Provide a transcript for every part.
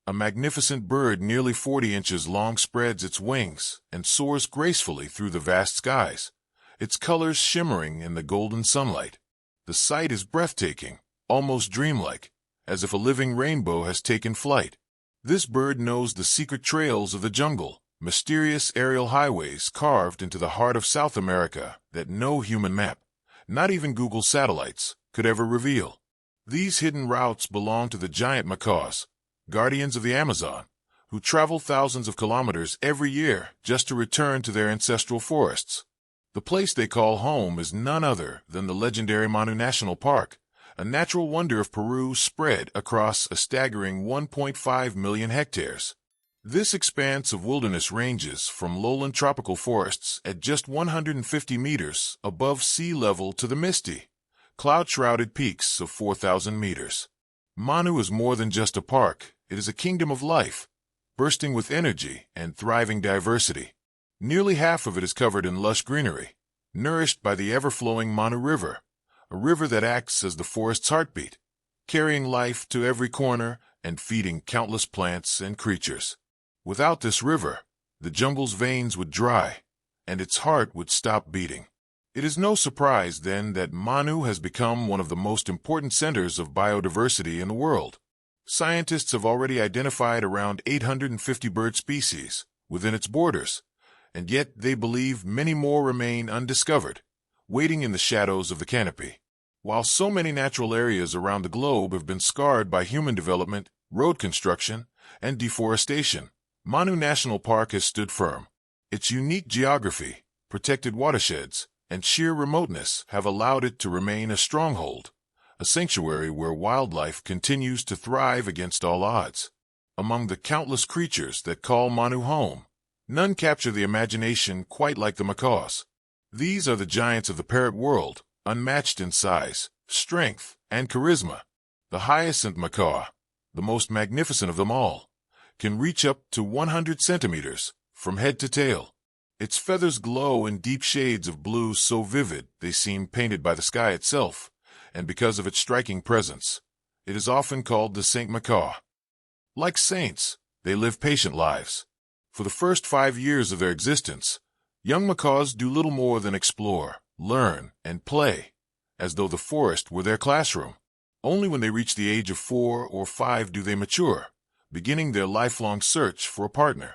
A magnificent bird nearly 40 inches long spreads its wings and soars gracefully through the vast skies, its colors shimmering in the golden sunlight. The sight is breathtaking, almost dreamlike, as if a living rainbow has taken flight. This bird knows the secret trails of the jungle, mysterious aerial highways carved into the heart of South America that no human map, not even Google satellites, could ever reveal. These hidden routes belong to the giant macaws, guardians of the Amazon, who travel thousands of kilometers every year just to return to their ancestral forests. The place they call home is none other than the legendary Manu National Park, a natural wonder of Peru spread across a staggering 1.5 million hectares. This expanse of wilderness ranges from lowland tropical forests at just 150 meters above sea level to the misty, cloud-shrouded peaks of 4,000 meters. Manu is more than just a park. It is a kingdom of life, bursting with energy and thriving diversity. Nearly half of it is covered in lush greenery, nourished by the ever-flowing Manu River, a river that acts as the forest's heartbeat, carrying life to every corner and feeding countless plants and creatures. Without this river, the jungle's veins would dry, and its heart would stop beating. It is no surprise, then, that Manu has become one of the most important centers of biodiversity in the world. Scientists have already identified around 850 bird species within its borders, and yet they believe many more remain undiscovered, waiting in the shadows of the canopy. While so many natural areas around the globe have been scarred by human development, road construction, and deforestation, Manu National Park has stood firm. Its unique geography, protected watersheds, and sheer remoteness have allowed it to remain a stronghold, a sanctuary where wildlife continues to thrive against all odds. Among the countless creatures that call Manu home, none capture the imagination quite like the macaws. These are the giants of the parrot world, unmatched in size, strength, and charisma. The hyacinth macaw, the most magnificent of them all, can reach up to 100 centimeters from head to tail. Its feathers glow in deep shades of blue so vivid they seem painted by the sky itself, and because of its striking presence, it is often called the Saint Macaw. Like saints, they live patient lives. For the first 5 years of their existence, young macaws do little more than explore, learn, and play, as though the forest were their classroom. Only when they reach the age of 4 or 5 do they mature, beginning their lifelong search for a partner.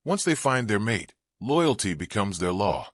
Once they find their mate, loyalty becomes their law.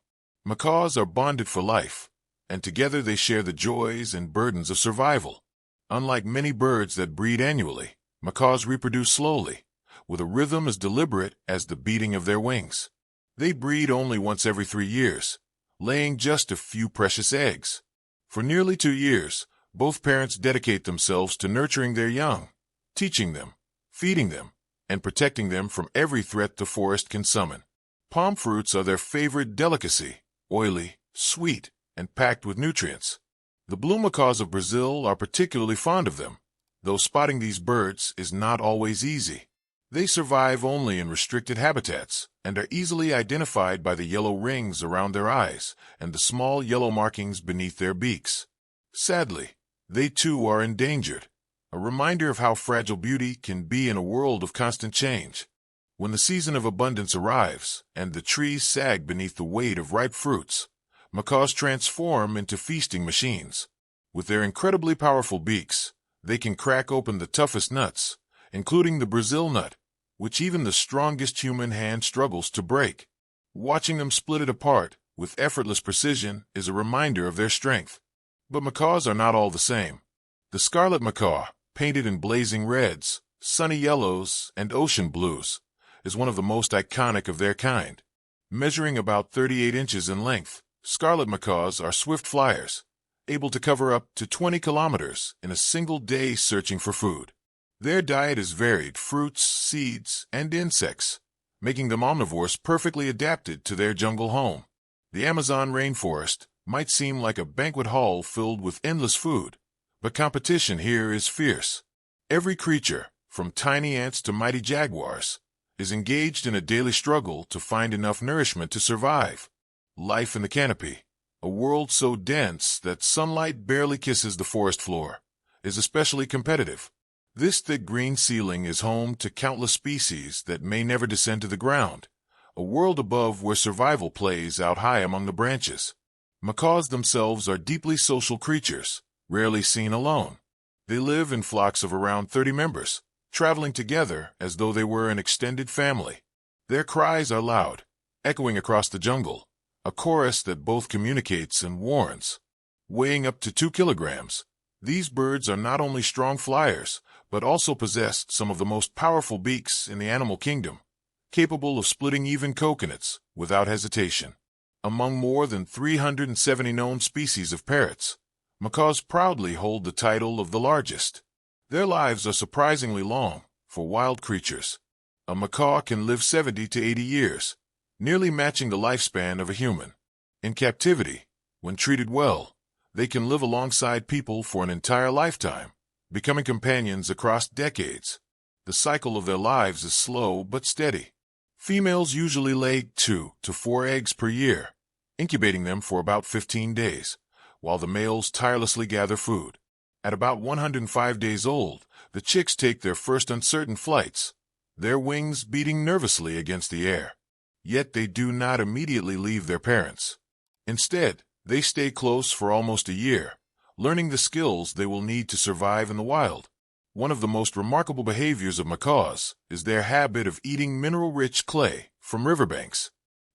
Macaws are bonded for life, and together they share the joys and burdens of survival. Unlike many birds that breed annually, macaws reproduce slowly, with a rhythm as deliberate as the beating of their wings. They breed only once every 3 years, laying just a few precious eggs. For nearly 2 years, both parents dedicate themselves to nurturing their young, teaching them, feeding them, and protecting them from every threat the forest can summon. Palm fruits are their favorite delicacy, oily, sweet, and packed with nutrients. The blue macaws of Brazil are particularly fond of them, though spotting these birds is not always easy. They survive only in restricted habitats and are easily identified by the yellow rings around their eyes and the small yellow markings beneath their beaks. Sadly, they too are endangered, a reminder of how fragile beauty can be in a world of constant change. When the season of abundance arrives and the trees sag beneath the weight of ripe fruits, macaws transform into feasting machines. With their incredibly powerful beaks, they can crack open the toughest nuts, including the Brazil nut, which even the strongest human hand struggles to break. Watching them split it apart with effortless precision is a reminder of their strength. But macaws are not all the same. The scarlet macaw, painted in blazing reds, sunny yellows, and ocean blues, is one of the most iconic of their kind. Measuring about 38 inches in length, scarlet macaws are swift flyers, able to cover up to 20 kilometers in a single day searching for food. Their diet is varied fruits, seeds, and insects, making them omnivores perfectly adapted to their jungle home. The Amazon rainforest might seem like a banquet hall filled with endless food, but competition here is fierce. Every creature, from tiny ants to mighty jaguars, is engaged in a daily struggle to find enough nourishment to survive. Life in the canopy, a world so dense that sunlight barely kisses the forest floor, is especially competitive. This thick green ceiling is home to countless species that may never descend to the ground, a world above where survival plays out high among the branches. Macaws themselves are deeply social creatures, rarely seen alone. They live in flocks of around 30 members, traveling together as though they were an extended family. Their cries are loud, echoing across the jungle, a chorus that both communicates and warns. Weighing up to 2 kilograms, these birds are not only strong flyers, but also possess some of the most powerful beaks in the animal kingdom, capable of splitting even coconuts without hesitation. Among more than 370 known species of parrots, macaws proudly hold the title of the largest. Their lives are surprisingly long for wild creatures. A macaw can live 70 to 80 years, nearly matching the lifespan of a human. In captivity, when treated well, they can live alongside people for an entire lifetime, becoming companions across decades. The cycle of their lives is slow but steady. Females usually lay 2 to 4 eggs per year, incubating them for about 15 days, while the males tirelessly gather food. At about 105 days old, the chicks take their first uncertain flights, their wings beating nervously against the air. Yet they do not immediately leave their parents. Instead, they stay close for almost a year, learning the skills they will need to survive in the wild. One of the most remarkable behaviors of macaws is their habit of eating mineral-rich clay from riverbanks.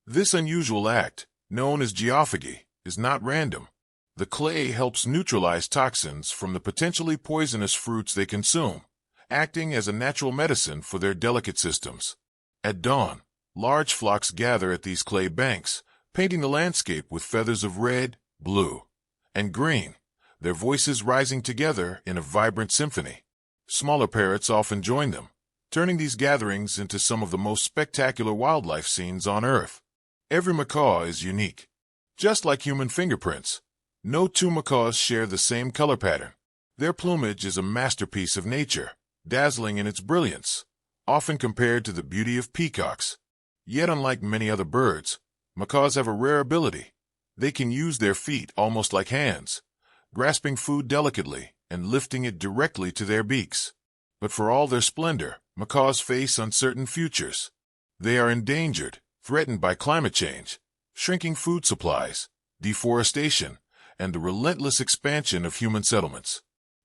This unusual act, known as geophagy, is not random. The clay helps neutralize toxins from the potentially poisonous fruits they consume, acting as a natural medicine for their delicate systems. At dawn, large flocks gather at these clay banks, painting the landscape with feathers of red, blue, and green, their voices rising together in a vibrant symphony. Smaller parrots often join them, turning these gatherings into some of the most spectacular wildlife scenes on Earth. Every macaw is unique. Just like human fingerprints, no 2 macaws share the same color pattern. Their plumage is a masterpiece of nature, dazzling in its brilliance, often compared to the beauty of peacocks. Yet unlike many other birds, macaws have a rare ability. They can use their feet almost like hands, grasping food delicately and lifting it directly to their beaks. But for all their splendor, macaws face uncertain futures. They are endangered, threatened by climate change, shrinking food supplies, deforestation, and the relentless expansion of human settlements.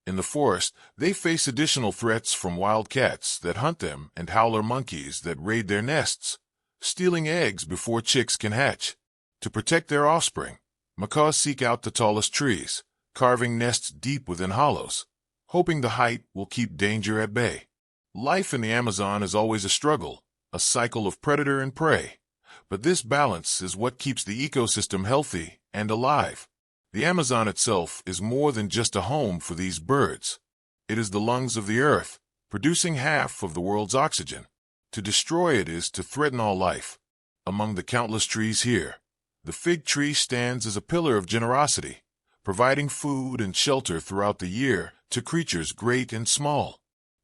In the forest, they face additional threats from wild cats that hunt them and howler monkeys that raid their nests, stealing eggs before chicks can hatch. To protect their offspring, macaws seek out the tallest trees, carving nests deep within hollows, hoping the height will keep danger at bay. Life in the Amazon is always a struggle, a cycle of predator and prey. But this balance is what keeps the ecosystem healthy and alive. The Amazon itself is more than just a home for these birds. It is the lungs of the earth, producing half of the world's oxygen. To destroy it is to threaten all life. Among the countless trees here, the fig tree stands as a pillar of generosity, providing food and shelter throughout the year to creatures great and small.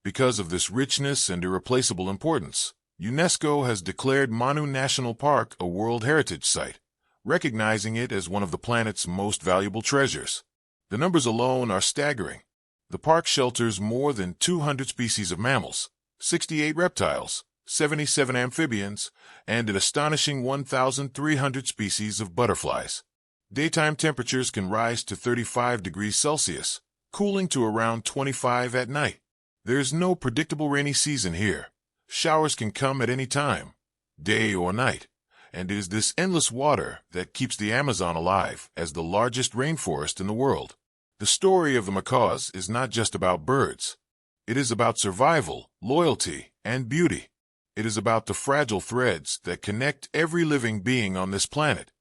Because of this richness and irreplaceable importance, UNESCO has declared Manu National Park a World Heritage Site, recognizing it as one of the planet's most valuable treasures. The numbers alone are staggering. The park shelters more than 200 species of mammals, 68 reptiles, 77 amphibians, and an astonishing 1,300 species of butterflies. Daytime temperatures can rise to 35 degrees Celsius, cooling to around 25 at night. There is no predictable rainy season here. Showers can come at any time, day or night, and it is this endless water that keeps the Amazon alive as the largest rainforest in the world. The story of the macaws is not just about birds. It is about survival, loyalty, and beauty. It is about the fragile threads that connect every living being on this planet.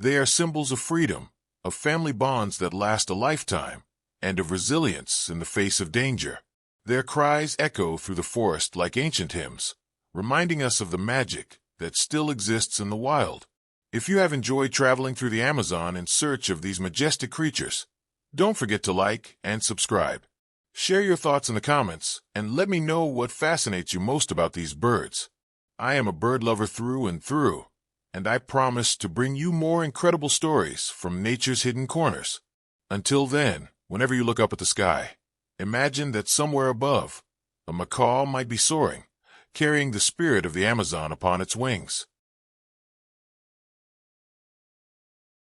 They are symbols of freedom, of family bonds that last a lifetime, and of resilience in the face of danger. Their cries echo through the forest like ancient hymns, reminding us of the magic that still exists in the wild. If you have enjoyed traveling through the Amazon in search of these majestic creatures, don't forget to like and subscribe. Share your thoughts in the comments and let me know what fascinates you most about these birds. I am a bird lover through and through, and I promise to bring you more incredible stories from nature's hidden corners. Until then, whenever you look up at the sky, imagine that somewhere above, A macaw might be soaring, carrying the spirit of the Amazon upon its wings.